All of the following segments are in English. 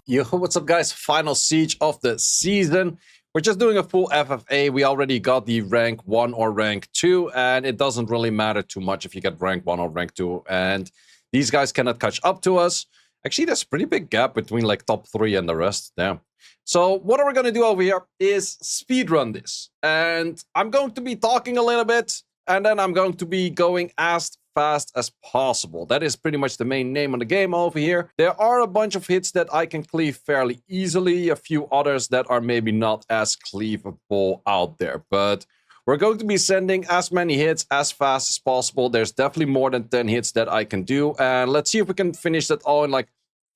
Yo, what's up, guys? Final siege of the season. We're just doing a full FFA. We already got the rank 1 or rank 2, and it doesn't really matter too much if you get rank 1 or rank 2. And these guys cannot catch up to us. Actually, there's a pretty big gap between like top 3 and the rest. Damn. So what we're going to do over here is speedrun this. And I'm going to be talking a little bit, and then I'm going to be going as fast as possible. That is pretty much the main name of the game over here. There are a bunch of hits that I can cleave fairly easily, a few others that are maybe not as cleavable out there, but we're going to be sending as many hits as fast as possible. There's definitely more than 10 hits that I can do, and let's see if we can finish that all in like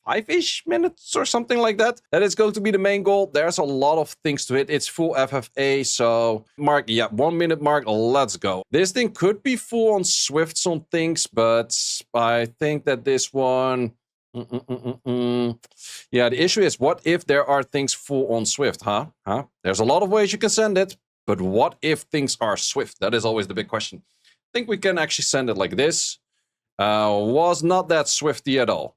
5-ish minutes or something like that. That is going to be the main goal. There's a lot of things to hit. It's full FFA, so mark, yeah, 1 minute mark, let's go. This thing could be full on Swifts on things, but I think that this one... Yeah, the issue is, what if there are things full on Swift, huh? There's a lot of ways you can send it, but what if things are Swift? That is always the big question. I think we can actually send it like this. Was not that swifty at all.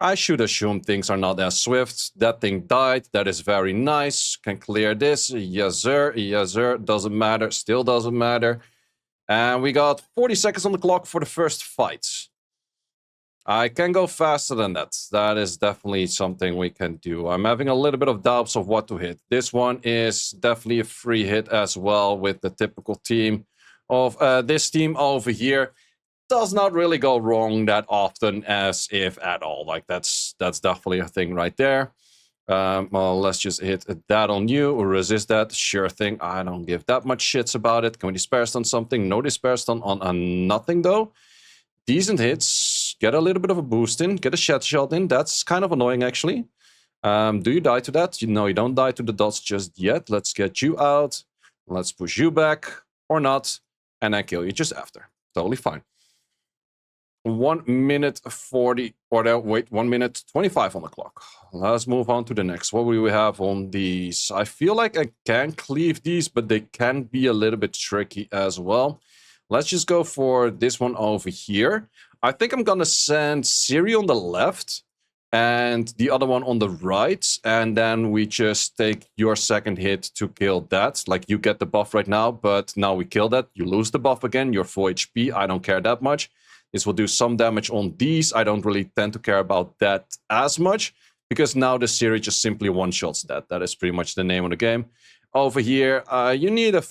I should assume things are not as swift. That thing died. That is very nice. Can clear this. Yes, sir. Yes, sir. Doesn't matter. Still doesn't matter. And we got 40 seconds on the clock for the first fight. I can go faster than that. That is definitely something we can do. I'm having a little bit of doubts of what to hit. This one is definitely a free hit as well with the typical team of this team over here. Does not really go wrong that often, as if at all. Like that's definitely a thing right there. Well, let's just hit that on you or resist that. Sure thing. I don't give that much shits about it. Can we disperse stun something? No disperse stun on nothing though. Decent hits. Get a little bit of a boost in. Get a shed shot in. That's kind of annoying actually. Do you die to that? No, you don't die to the dots just yet. Let's get you out. Let's push you back or not, and then kill you just after. Totally fine. 1 minute 40, or no, wait, 1 minute 25 on the clock. Let's move on to the next. What do we have on these? I feel like I can cleave these, but they can be a little bit tricky as well. Let's just go for this one over here. I think I'm gonna send Siri on the left and the other one on the right, and then we just take your second hit to kill that. Like, you get the buff right now, but now we kill that. You lose the buff again. You're full HP. I don't care that much. This will do some damage on these. I don't really tend to care about that as much, because now the Siri just simply one-shots that. That is pretty much the name of the game. Over here, you need a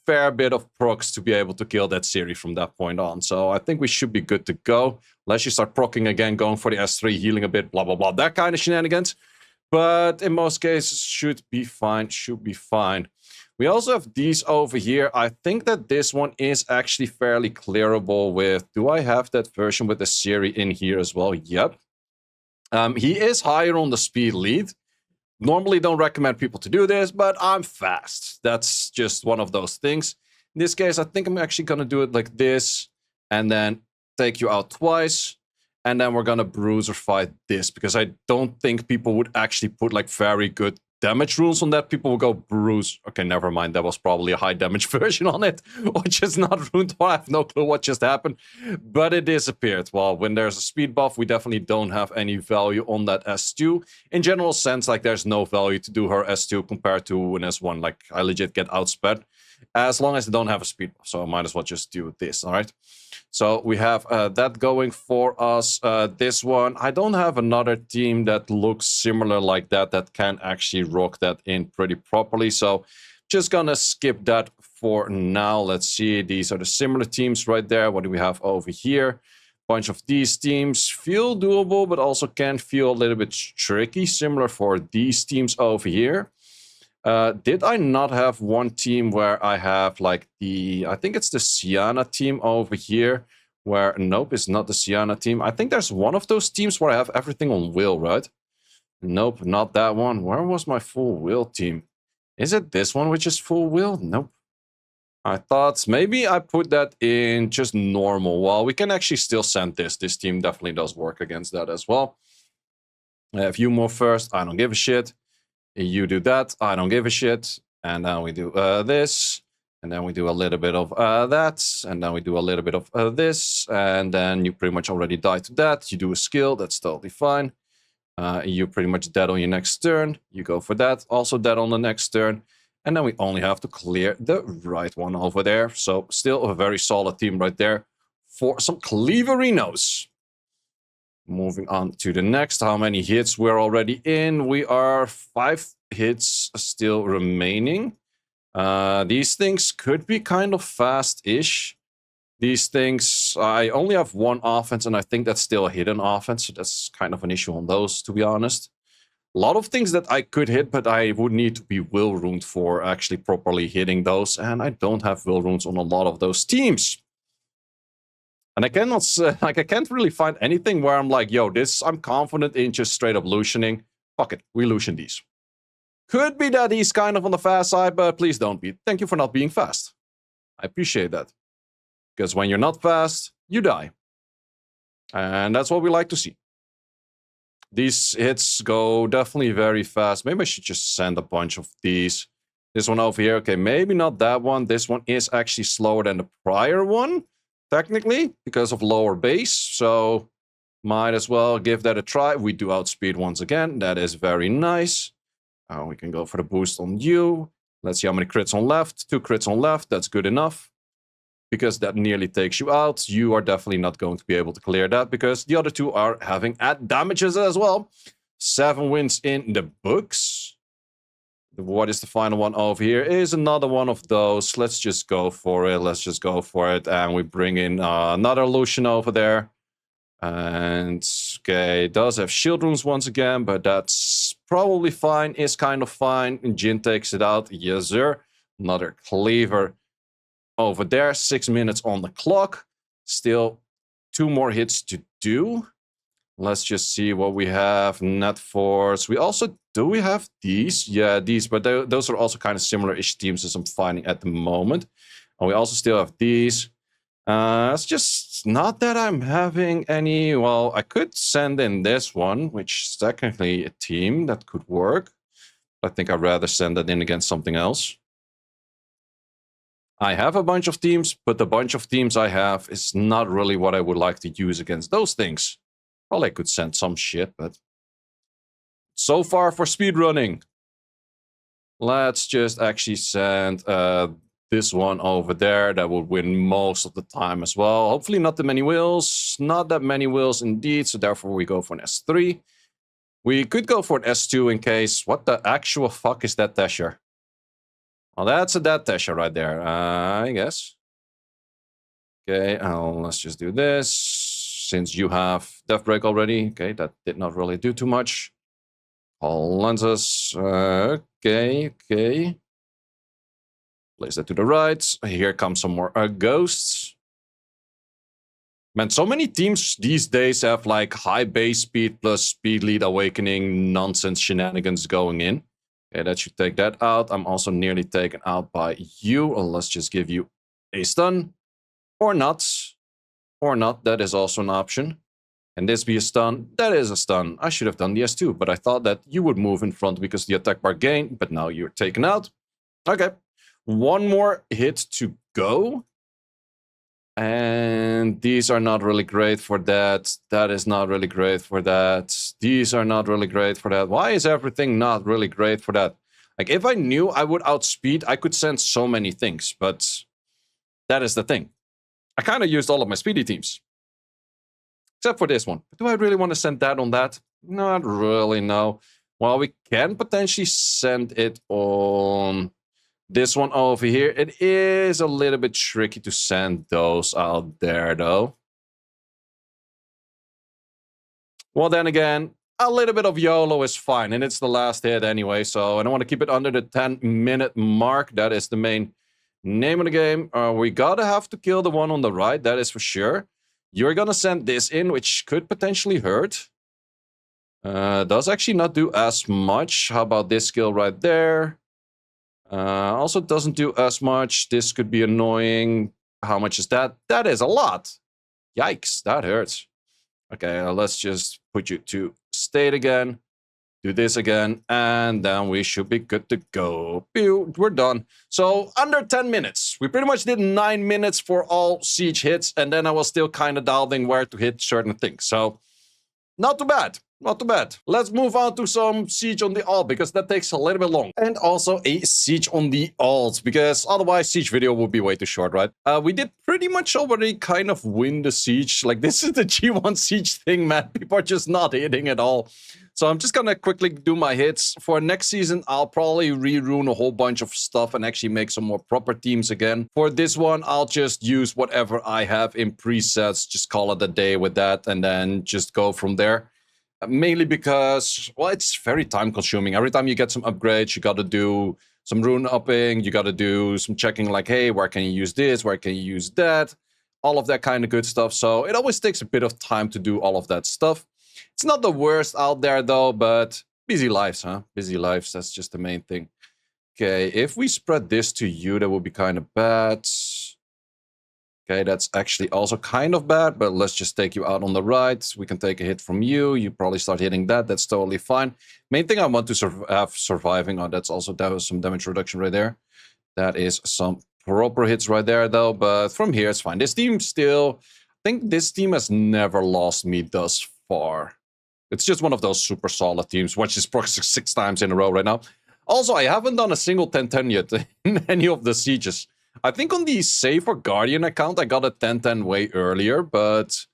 fair bit of procs to be able to kill that Siri from that point on. So I think we should be good to go. Unless you start procking again, going for the S3, healing a bit, blah, blah, blah. That kind of shenanigans. But in most cases, should be fine. Should be fine. We also have these over here. I think that this one is actually fairly clearable with... Do I have that version with the Siri in here as well? Yep. He is higher on the speed lead. Normally don't recommend people to do this, but I'm fast. That's just one of those things. In this case, I think I'm actually going to do it like this. And then take you out twice. And then we're going to bruiser fight this. Because I don't think people would actually put like very good damage rules on that. People will go bruise. Okay, never mind. That was probably a high damage version on it, or just not ruined. I have no clue what just happened, but it disappeared. Well, when there's a speed buff, we definitely don't have any value on that S2. In general sense, like, there's no value to do her S2 compared to an S1. Like, I legit get outsped as long as they don't have a speed buff. So I might as well just do this. All right. So we have that going for us. This one, I don't have another team that looks similar like that, that can actually rock that in pretty properly. So just gonna skip that for now. Let's see. These are the similar teams right there. What do we have over here? Bunch of these teams feel doable, but also can feel a little bit tricky. Similar for these teams over here. Did I not have one team where I have like the... I think it's the Sienna team over here, where... Nope, it's not the Sienna team. I think there's one of those teams where I have everything on will, right? Nope, not that one. Where was my full will team? Is it this one which is full will? Nope. I thought maybe I put that in just normal. Well, we can actually still send this. This team definitely does work against that as well. If you move first, I don't give a shit. You do that, I don't give a shit. And then we do this. And then we do a little bit of that. And then we do a little bit of this. And then you pretty much already died to that. You do a skill, that's totally fine. You pretty much dead on your next turn. You go for that. Also dead on the next turn. And then we only have to clear the right one over there. So still a very solid team right there for some cleaverinos. Moving on to the next. How many hits we're already in? We are 5 hits still remaining. These things could be kind of fast-ish. These things, I only have 1 offense, and I think that's still a hidden offense. So that's kind of an issue on those, to be honest. A lot of things that I could hit, but I would need to be will runed for actually properly hitting those. And I don't have will runes on a lot of those teams. And I cannot, I can't really find anything where I'm like, yo, I'm confident in just straight up lutioning. Fuck it, we lution these. Could be that he's kind of on the fast side, but please don't be. Thank you for not being fast. I appreciate that. Because when you're not fast, you die. And that's what we like to see. These hits go definitely very fast. Maybe I should just send a bunch of these. This one over here, okay, maybe not that one. This one is actually slower than the prior one, technically, because of lower base. So might as well give that a try. We do outspeed once again. That is very nice. We can go for the boost on you. Let's see how many crits on left. 2 crits on left. That's good enough. Because that nearly takes you out. You are definitely not going to be able to clear that because the other 2 are having add damages as well. 7 wins in the books. What is the final one over here? Is another one of those. Let's just go for it. Let's just go for it. And we bring in another Lucian over there. And, okay, does have shield runes once again, but that's probably fine. Is kind of fine. And Jin takes it out. Yes, sir. Another cleaver. Over there, 6 minutes on the clock. Still 2 more hits to do. Let's just see what we have. Net force. Do we have these? Yeah, these, but those are also kind of similar-ish teams as I'm finding at the moment. And we also still have these. It's just not that I'm having any. Well, I could send in this one, which is technically a team that could work. I think I'd rather send that in against something else. I have a bunch of teams, but the bunch of teams I have is not really what I would like to use against those things. Well, I could send some shit, but so far for speedrunning, let's just actually send this one over there. That will win most of the time as well. Hopefully not that many wheels. Not that many wheels indeed, so therefore we go for an S3. We could go for an S2 in case. What the actual fuck is that Tesher? Well, that's a dead Tesher right there, I guess. Okay, let's just do this. Since you have Death Break already. Okay, that did not really do too much. All lenses. Okay. Place that to the right. Here comes some more ghosts. Man, so many teams these days have like high base speed plus speed lead awakening nonsense shenanigans going in. Okay, that should take that out. I'm also nearly taken out by you. Let's just give you a stun. Or not. Or not. That is also an option. Can this be a stun? That is a stun. I should have done the S2, but I thought that you would move in front because the attack bar gained, but now you're taken out. Okay. 1 more hit to go. And these are not really great for that. That is not really great for that. These are not really great for that. Why is everything not really great for that? Like, if I knew I would outspeed, I could send so many things. But that is the thing. I kind of used all of my speedy teams. Except for this one. Do I really want to send that on that? Not really, no. Well, we can potentially send it on this one over here. It is a little bit tricky to send those out there, though. Well, then again, a little bit of YOLO is fine, and it's the last hit anyway, so I don't want to keep it under the 10-minute mark. That is the main name of the game. We gotta have to kill the one on the right, that is for sure. You're gonna send this in, which could potentially hurt. Does actually not do as much. How about this skill right there? Also doesn't do as much. This could be annoying. How much is that? That is a lot. Yikes, that hurts. Okay, let's just put you to state again. Do this again, and then we should be good to go. Pew, we're done. So, under 10 minutes. We pretty much did 9 minutes for all siege hits, and then I was still kind of doubting where to hit certain things. So, not too bad. Not too bad. Let's move on to some siege on the alt, because that takes a little bit long. And also a siege on the alt, because otherwise siege video would be way too short, right? We did pretty much already kind of win the siege. Like, this is the G1 siege thing, man. People are just not hitting at all. So I'm just gonna quickly do my hits. For next season, I'll probably rerune a whole bunch of stuff and actually make some more proper teams again. For this one, I'll just use whatever I have in presets, just call it a day with that, and then just go from there. Mainly because, well, it's very time consuming. Every time you get some upgrades, you got to do some rune upping, you got to do some checking like, hey, where can you use this, where can you use that, all of that kind of good stuff. So it always takes a bit of time to do all of that stuff. It's not the worst out there though, but busy lives, huh? Busy lives, that's just the main thing. Okay, if we spread this to you, that would be kind of bad. Okay, that's actually also kind of bad, but let's just take you out on the right. We can take a hit from you. You probably start hitting that. That's totally fine. Main thing I want to have surviving. Oh, that's also some damage reduction right there. That is some proper hits right there, though. But from here, it's fine. This team still... I think this team has never lost me thus far. It's just one of those super solid teams. Watch this proc 6 times in a row right now. Also, I haven't done a single 10-10 yet in any of the sieges. I think on the Save or Guardian account, I got a 10-10 way earlier, but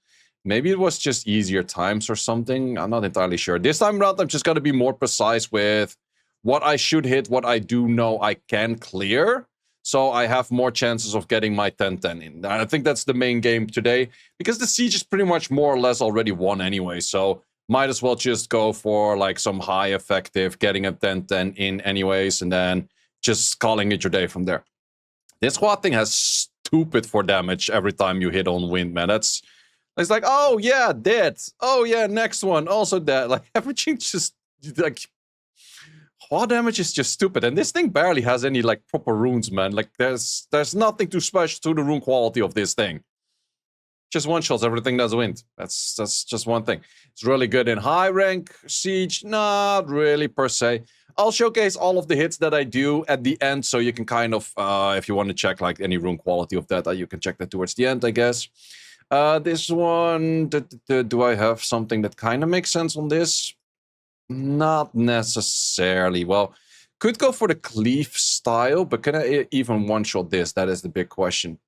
maybe it was just easier times or something. I'm not entirely sure. This time around, I'm just going to be more precise with what I should hit, what I do know I can clear, so I have more chances of getting my 10-10 in. And I think that's the main game today, because the siege is pretty much more or less already won anyway, so might as well just go for like some high effective, getting a 10-10 in anyways, and then just calling it your day from there. This squad thing has stupid for damage every time you hit on wind, man. It's like, oh yeah, dead. Oh yeah, next one, also dead. Like, everything just, like, squad damage is just stupid. And this thing barely has any, like, proper runes, man. Like, there's nothing too special to the rune quality of this thing. Just one-shots everything does wind. That's just one thing. It's really good in high rank siege. Not really, per se. I'll showcase all of the hits that I do at the end, so you can kind of, if you want to check like any rune quality of that, you can check that towards the end, I guess. This one, do I have something that kind of makes sense on this? Not necessarily. Well, could go for the cleave style, but can I even one-shot this? That is the big question.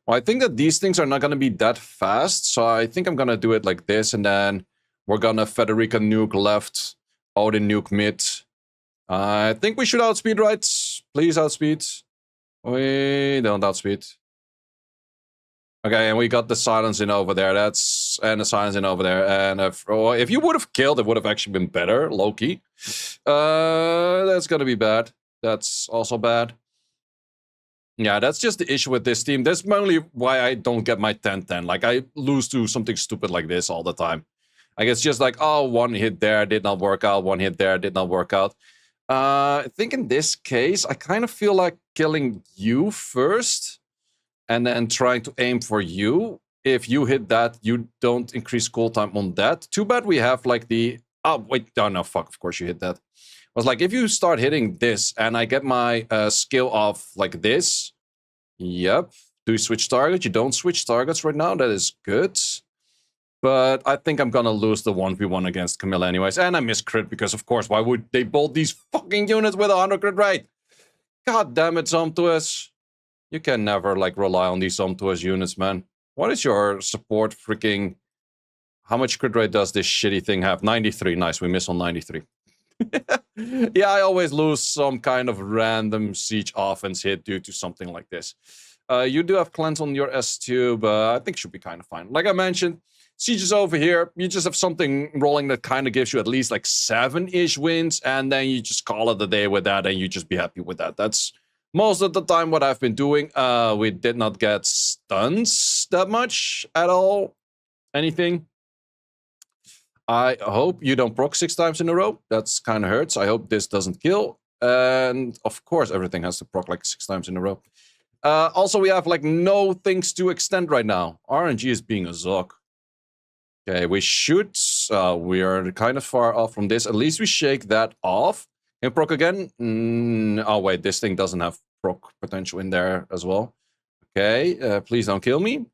Well, I think that these things are not going to be that fast, so I think I'm going to do it like this, and then we're going to Federica nuke left, Odin nuke mid. I think we should outspeed, right? Please outspeed. We don't outspeed. Okay, and we got the silence in over there. And the silence in over there. And if you would have killed, it would have actually been better, low-key. That's gonna be bad. That's also bad. Yeah, that's just the issue with this team. That's mainly why I don't get my 10-10. Like, I lose to something stupid like this all the time. Like, it's just like, oh, one hit there did not work out. One hit there did not work out. I think in this case, I kind of feel like killing you first and then trying to aim for you. If you hit that, you don't increase cooltime on that. Too bad we have like the... Oh, wait. Oh, no, fuck. Of course you hit that. I was like, if you start hitting this and I get my skill off like this... Yep. Do you switch targets? You don't switch targets right now. That is good. But I think I'm gonna lose the 1v1 against Camilla anyways. And I miss crit because, of course, why would they bolt these fucking units with a 100 crit rate? God damn it, Sumptuous. You can never, like, rely on these Sumptuous units, man. What is your support freaking... How much crit rate does this shitty thing have? 93. Nice, we miss on 93. Yeah, I always lose some kind of random siege offense hit due to something like this. You do have cleanse on your S2, but I think should be kind of fine. Like I mentioned, siege is over here. You just have something rolling that kind of gives you at least like 7-ish wins, and then you just call it a day with that, and you just be happy with that. That's most of the time what I've been doing. We did not get stuns that much at all. Anything. I hope you don't proc 6 times in a row. That's kind of hurts. I hope this doesn't kill. And of course, everything has to proc like 6 times in a row. Also, we have like no things to extend right now. RNG is being a Zog. Okay, we should. We are kind of far off from this. At least we shake that off. Can proc again? Oh, wait, this thing doesn't have proc potential in there as well. Okay, please don't kill me.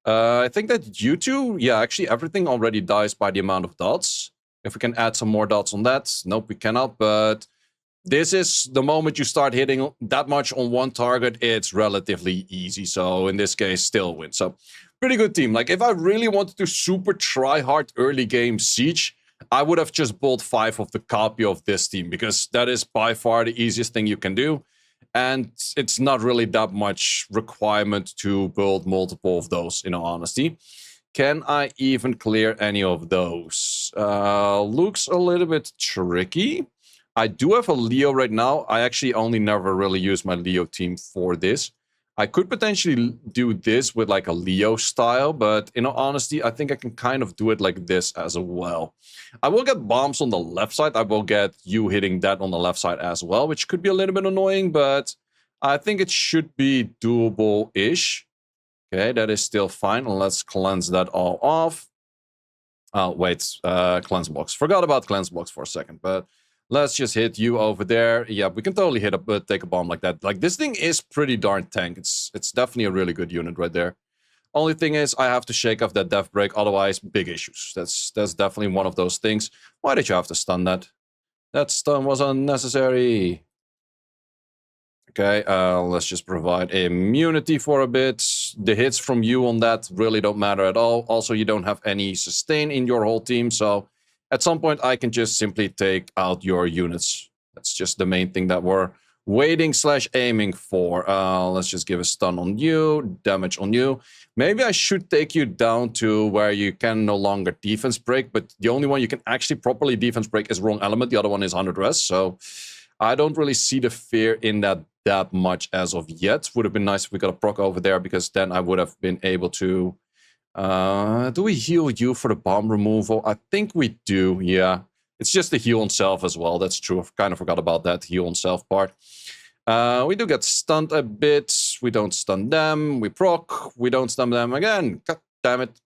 I think that you two, yeah, actually everything already dies by the amount of dots. If we can add some more dots on that. Nope, we cannot, but this is the moment you start hitting that much on one target, it's relatively easy. So in this case, still win. So pretty good team. Like if I really wanted to super try hard early game Siege, I would have just bought 5 of the copy of this team because that is by far the easiest thing you can do. And it's not really that much requirement to build multiple of those, in all honesty. Can I even clear any of those? Looks a little bit tricky. I do have a Leo right now. I actually only never really use my Leo team for this. I could potentially do this with like a Leo style, but in all honesty, I think I can kind of do it like this as well. I will get bombs on the left side. I will get you hitting that on the left side as well, which could be a little bit annoying, but I think it should be doable-ish. Okay, that is still fine. Let's cleanse that all off. Oh, wait, cleanse blocks. Forgot about cleanse blocks for a second, but let's just hit you over there. Yeah, we can totally take a bomb like that. Like, this thing is pretty darn tank. It's definitely a really good unit right there. Only thing is, I have to shake off that death break, otherwise, big issues. That's definitely one of those things. Why did you have to stun that? That stun was unnecessary. Okay, let's just provide immunity for a bit. The hits from you on that really don't matter at all. Also, you don't have any sustain in your whole team, so at some point I can just simply take out your units. That's just the main thing that we're waiting / aiming for. Let's just give a stun on you, damage on you. Maybe I should take you down to where you can no longer defense break, but the only one you can actually properly defense break is wrong element. The other one is 100 res, so I don't really see the fear in that much as of yet. Would have been nice if we got a proc over there, because then I would have been able to... do we heal you for the bomb removal? I think we do, yeah. It's just the heal on self as well. That's true. I kind of forgot about that heal on self part. We do get stunned a bit. We don't stun them. We proc. We don't stun them again. God damn it.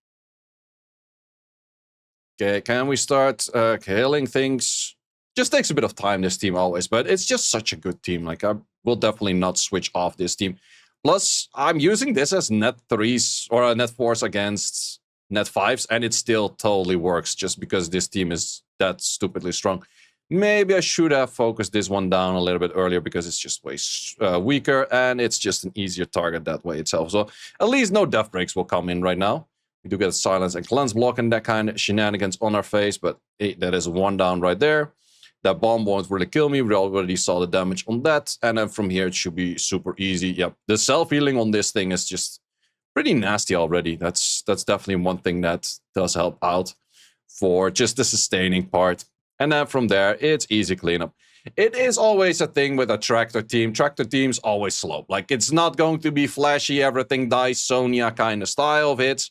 Okay, can we start killing things? Just takes a bit of time, this team always, but it's just such a good team. Like, I will definitely not switch off this team. Plus, I'm using this as net 3s or net 4s against net 5s, and it still totally works just because this team is that stupidly strong. Maybe I should have focused this one down a little bit earlier because it's just way weaker, and it's just an easier target that way itself. So at least no death breaks will come in right now. We do get a silence and cleanse block and that kind of shenanigans on our face, but hey, that is one down right there. That bomb won't really kill me. We already saw the damage on that. And then from here, it should be super easy. Yep, the self-healing on this thing is just pretty nasty already. That's definitely one thing that does help out for just the sustaining part. And then from there, it's easy cleanup. It is always a thing with a tractor team. Tractor teams always slow. Like, it's not going to be flashy, everything dies, Sonya kind of style of hits.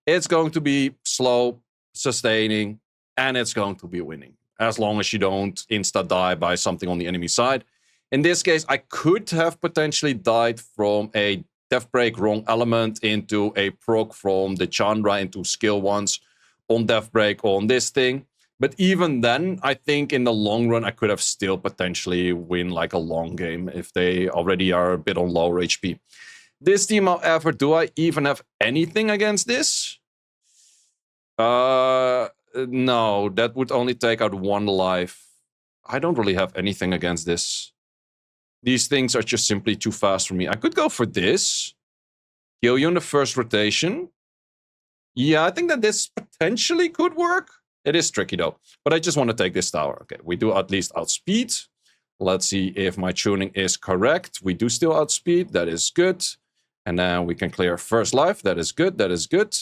It's going to be slow, sustaining, and it's going to be winning, as long as you don't insta-die by something on the enemy side. In this case, I could have potentially died from a Death Break wrong element into a proc from the Chandra into skill ones on Death Break on this thing. But even then, I think in the long run, I could have still potentially win like a long game if they already are a bit on lower HP. This team, however, do I even have anything against this? No, that would only take out 1 life. I don't really have anything against this. These things are just simply too fast for me. I could go for this. Kill you in the first rotation. Yeah, I think that this potentially could work. It is tricky though. But I just want to take this tower. Okay, we do at least outspeed. Let's see if my tuning is correct. We do still outspeed. That is good. And then we can clear first life. That is good. That is good.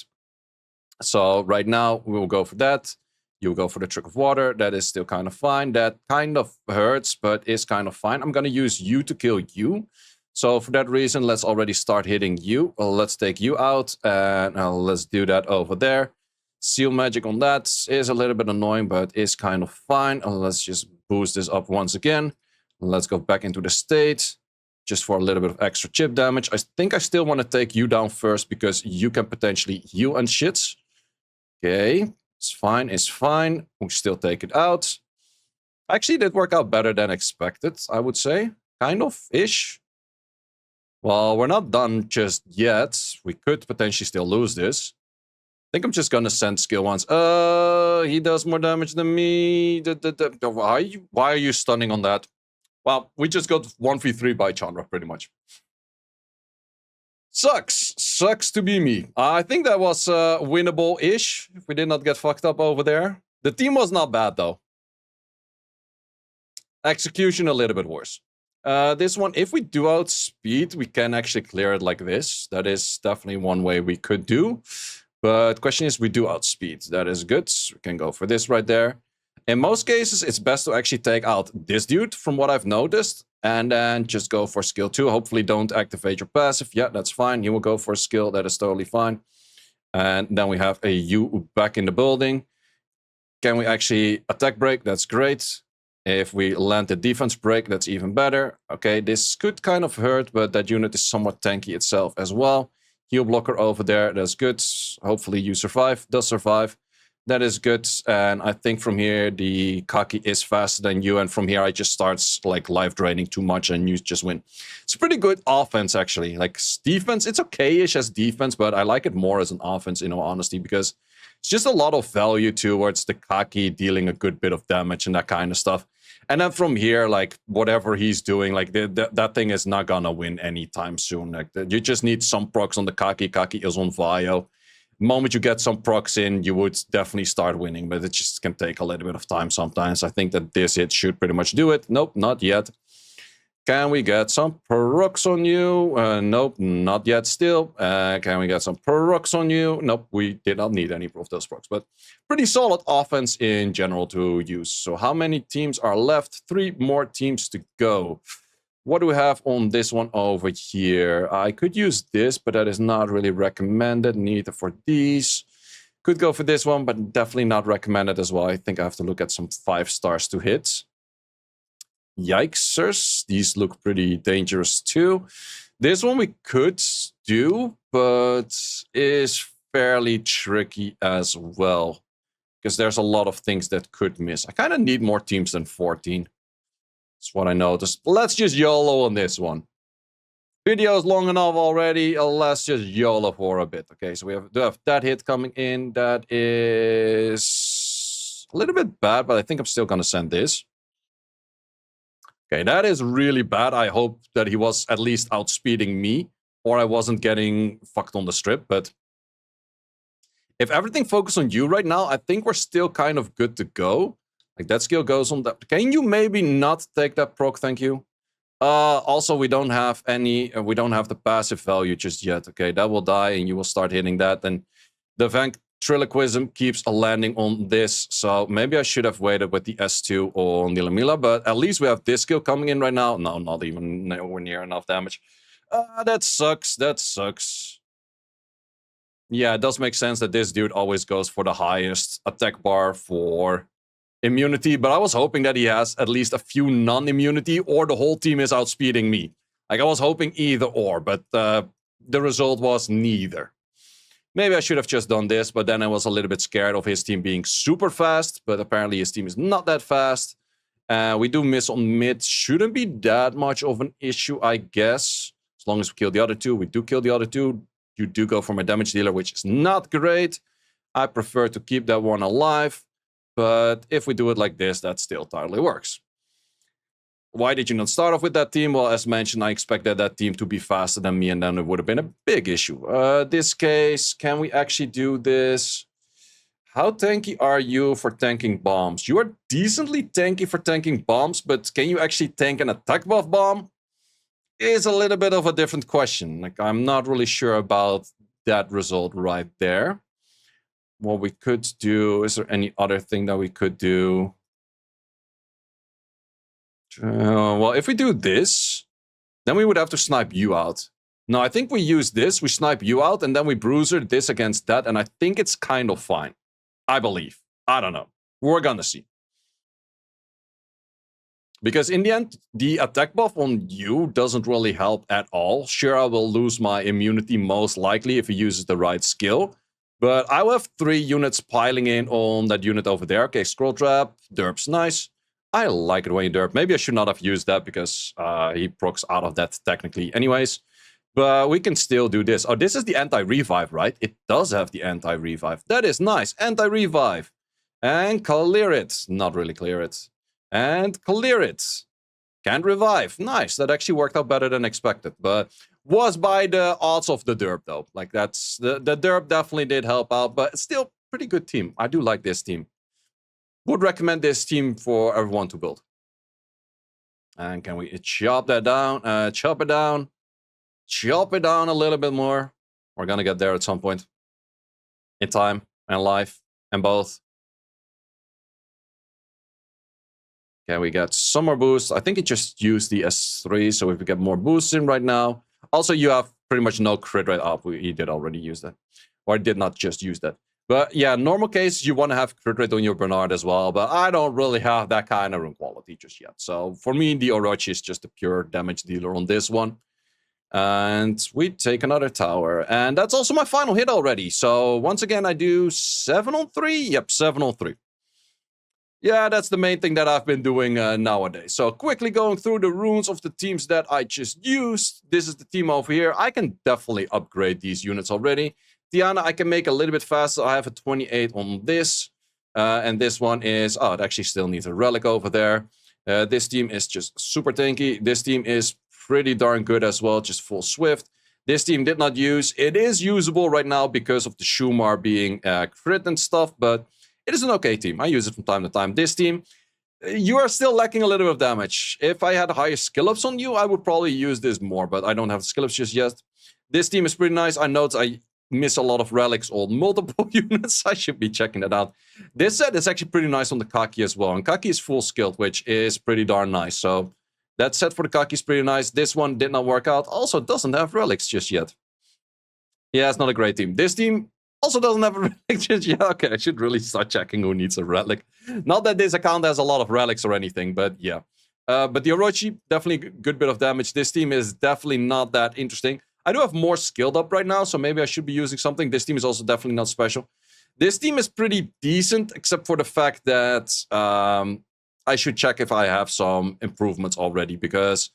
So right now, we will go for that. You'll go for the trick of water. That is still kind of fine. That kind of hurts, but is kind of fine. I'm going to use you to kill you. So for that reason, let's already start hitting you. Well, let's take you out, and let's do that over there. Seal magic on that is a little bit annoying, but is kind of fine. And let's just boost this up once again. Let's go back into the state, just for a little bit of extra chip damage. I think I still want to take you down first, because you can potentially heal and shits. Okay, it's fine, it's fine. We still take it out. Actually, it did work out better than expected, I would say. Kind of-ish. Well, we're not done just yet. We could potentially still lose this. I think I'm just gonna send skill once. He does more damage than me. Why are you stunning on that? Well, we just got 1v3 by Chandra, pretty much. Sucks to be me. I think that was winnable-ish if we did not get fucked up over there. The team was not bad, though. Execution a little bit worse. This one, if we do outspeed, we can actually clear it like this. That is definitely one way we could do. But question is, we do outspeed. That is good. We can go for this right there. In most cases, it's best to actually take out this dude, from what I've noticed, and then just go for skill 2. Hopefully don't activate your passive. Yeah, that's fine. He will go for a skill. That is totally fine. And then we have a U back in the building. Can we actually attack break? That's great. If we land the defense break, that's even better. Okay, this could kind of hurt, but that unit is somewhat tanky itself as well. Heal blocker over there, that's good. Hopefully you survive. Does survive. That is good. And I think from here, the Kaki is faster than you. And from here, I just starts like life draining too much and you just win. It's pretty good offense, actually. Like defense, it's okay-ish as defense, but I like it more as an offense, in all honesty, because it's just a lot of value towards the Kaki dealing a good bit of damage and that kind of stuff. And then from here, like, whatever he's doing, like, that thing is not gonna win anytime soon. Like, you just need some procs on the Kaki. Kaki is on Vio. The moment you get some procs in, you would definitely start winning, but it just can take a little bit of time sometimes. I think that this hit should pretty much do it. Nope, not yet. Can we get some procs on you? Nope, not yet still. Can we get some procs on you? Nope, we did not need any of those procs, but pretty solid offense in general to use. So how many teams are left? 3 more teams to go. What do we have on this one over here? I could use this, but that is not really recommended. Neither for these. Could go for this one, but definitely not recommended as well. I think I have to look at some 5 stars to hit. Yikesers. These look pretty dangerous too. This one we could do, but is fairly tricky as well. Because there's a lot of things that could miss. I kind of need more teams than 14. That's what I noticed. Let's just YOLO on this one. Video is long enough already. Let's just YOLO for a bit. Okay, so we do have that hit coming in. That is a little bit bad, but I think I'm still going to send this. Okay, that is really bad. I hope that he was at least outspeeding me, or I wasn't getting fucked on the strip, but if everything focuses on you right now, I think we're still kind of good to go. Like, that skill goes on that. Can you maybe not take that proc? Thank you. Also, we don't have any, we don't have the passive value just yet. Okay, that will die and you will start hitting that. And the ventriloquism keeps landing on this. So maybe I should have waited with the S2 on Nilamila, but at least we have this skill coming in right now. No, not even nowhere near enough damage. That sucks. That sucks. Yeah, it does make sense that this dude always goes for the highest attack bar for immunity, but I was hoping that he has at least a few non-immunity, or the whole team is outspeeding me. Like, I was hoping either or, but the result was neither. Maybe I should have just done this, but then I was a little bit scared of his team being super fast, but apparently his team is not that fast. We do miss on mid. Shouldn't be that much of an issue, I guess. As long as we kill the other two. We do kill the other two. You do go for my damage dealer, which is not great. I prefer to keep that one alive. But if we do it like this, that still totally works. Why did you not start off with that team? Well, as mentioned, I expected that team to be faster than me, and then it would have been a big issue. This case, can we actually do this? How tanky are you for tanking bombs? You are decently tanky for tanking bombs, but can you actually tank an attack buff bomb? Is a little bit of a different question. Like, I'm not really sure about that result right there. What we could do, is there any other thing that we could do? Well, if we do this, then we would have to snipe you out. No, I think we use this, we snipe you out, and then we bruiser this against that, and I think it's kind of fine. I believe. I don't know. We're gonna see. Because in the end, the attack buff on you doesn't really help at all. Sure, I will lose my immunity most likely if he uses the right skill. But I will have 3 units piling in on that unit over there. Okay, scroll trap, derp's nice. I like it when you derp. Maybe I should not have used that because he procs out of that technically anyways. But we can still do this. Oh, this is the anti-revive, right? It does have the anti-revive. That is nice. Anti-revive. And clear it. Not really clear it. And clear it. Can't revive. Nice. That actually worked out better than expected. But was by the odds of the derp, though. Like, that's... The derp definitely did help out. But still, pretty good team. I do like this team. Would recommend this team for everyone to build. And can we chop that down? Chop it down. Chop it down a little bit more. We're gonna get there at some point. In time and life and both. Can we get some more boosts? I think it just used the S3, so if we get more boosts in right now. Also, you have pretty much no crit rate up. He did already use that. Or I did not just use that. But yeah, normal case, you want to have crit rate on your Bernard as well. But I don't really have that kind of rune quality just yet. So for me, the Orochi is just a pure damage dealer on this one. And we take another tower. And that's also my final hit already. So once again, I do 7 on 3. Yep, 7 on 3. Yeah, that's the main thing that I've been doing nowadays. So quickly going through the runes of the teams that I just used. This is the team over here. I can definitely upgrade these units already. Tiana, I can make a little bit faster. I have a 28 on this. And this one is... Oh, it actually still needs a relic over there. This team is just super tanky. This team is pretty darn good as well, just full swift. This team did not use. It is usable right now because of the Shumar being crit and stuff, but it is an okay team. I use it from time to time. This team, you are still lacking a little bit of damage. If I had higher skill ups on you, I would probably use this more, but I don't have skill ups just yet. This team is pretty nice. I noticed I miss a lot of relics on multiple units. I should be checking that out. This set is actually pretty nice on the Kaki as well, and Kaki is full skilled, which is pretty darn nice. So that set for the Kaki is pretty nice. This one did not work out. Also doesn't have relics just yet. Yeah, it's not a great team. This team also doesn't have a relic just yet. Okay, I should really start checking who needs a relic. Not that this account has a lot of relics or anything, but yeah. But the Orochi, definitely a good bit of damage. This team is definitely not that interesting. I do have more skilled up right now, so maybe I should be using something. This team is also definitely not special. This team is pretty decent, except for the fact that I should check if I have some improvements already, because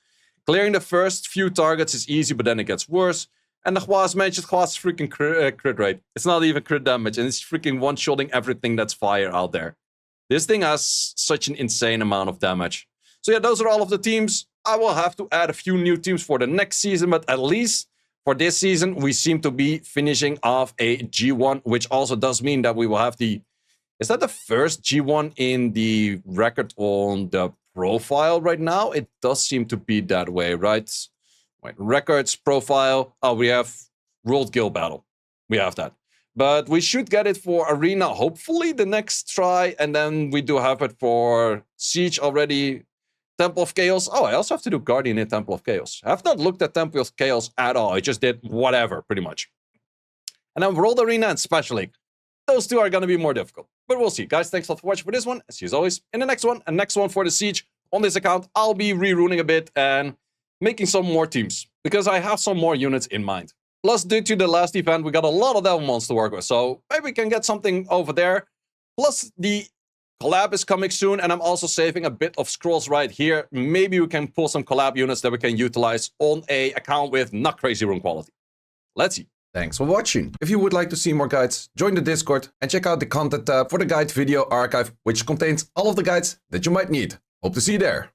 clearing the first few targets is easy, but then it gets worse. And the Hwa's mentioned Hwa's freaking crit rate. It's not even crit damage, and it's freaking one-shotting everything that's fire out there. This thing has such an insane amount of damage. So yeah, those are all of the teams. I will have to add a few new teams for the next season, but at least for this season, we seem to be finishing off a G1, which also does mean that we will have the... Is that the first G1 in the record on the profile right now? It does seem to be that way, right? Wait, records, profile. Oh, we have World Guild Battle. We have that. But we should get it for Arena, hopefully, the next try. And then we do have it for Siege already. Temple of Chaos. Oh, I also have to do Guardian in Temple of Chaos. I have not looked at Temple of Chaos at all. I just did whatever, pretty much. And then World Arena and Special League. Those two are going to be more difficult. But we'll see. Guys, thanks a lot for watching for this one. See you as always in the next one. And next one for the Siege. On this account, I'll be reruning a bit and making some more teams, because I have some more units in mind. Plus, due to the last event, we got a lot of Devilmons to work with, so maybe we can get something over there. Plus, the collab is coming soon, and I'm also saving a bit of scrolls right here. Maybe we can pull some collab units that we can utilize on a account with not crazy rune quality. Let's see. Thanks for watching. If you would like to see more guides, join the Discord and check out the content tab for the guide video archive, which contains all of the guides that you might need. Hope to see you there.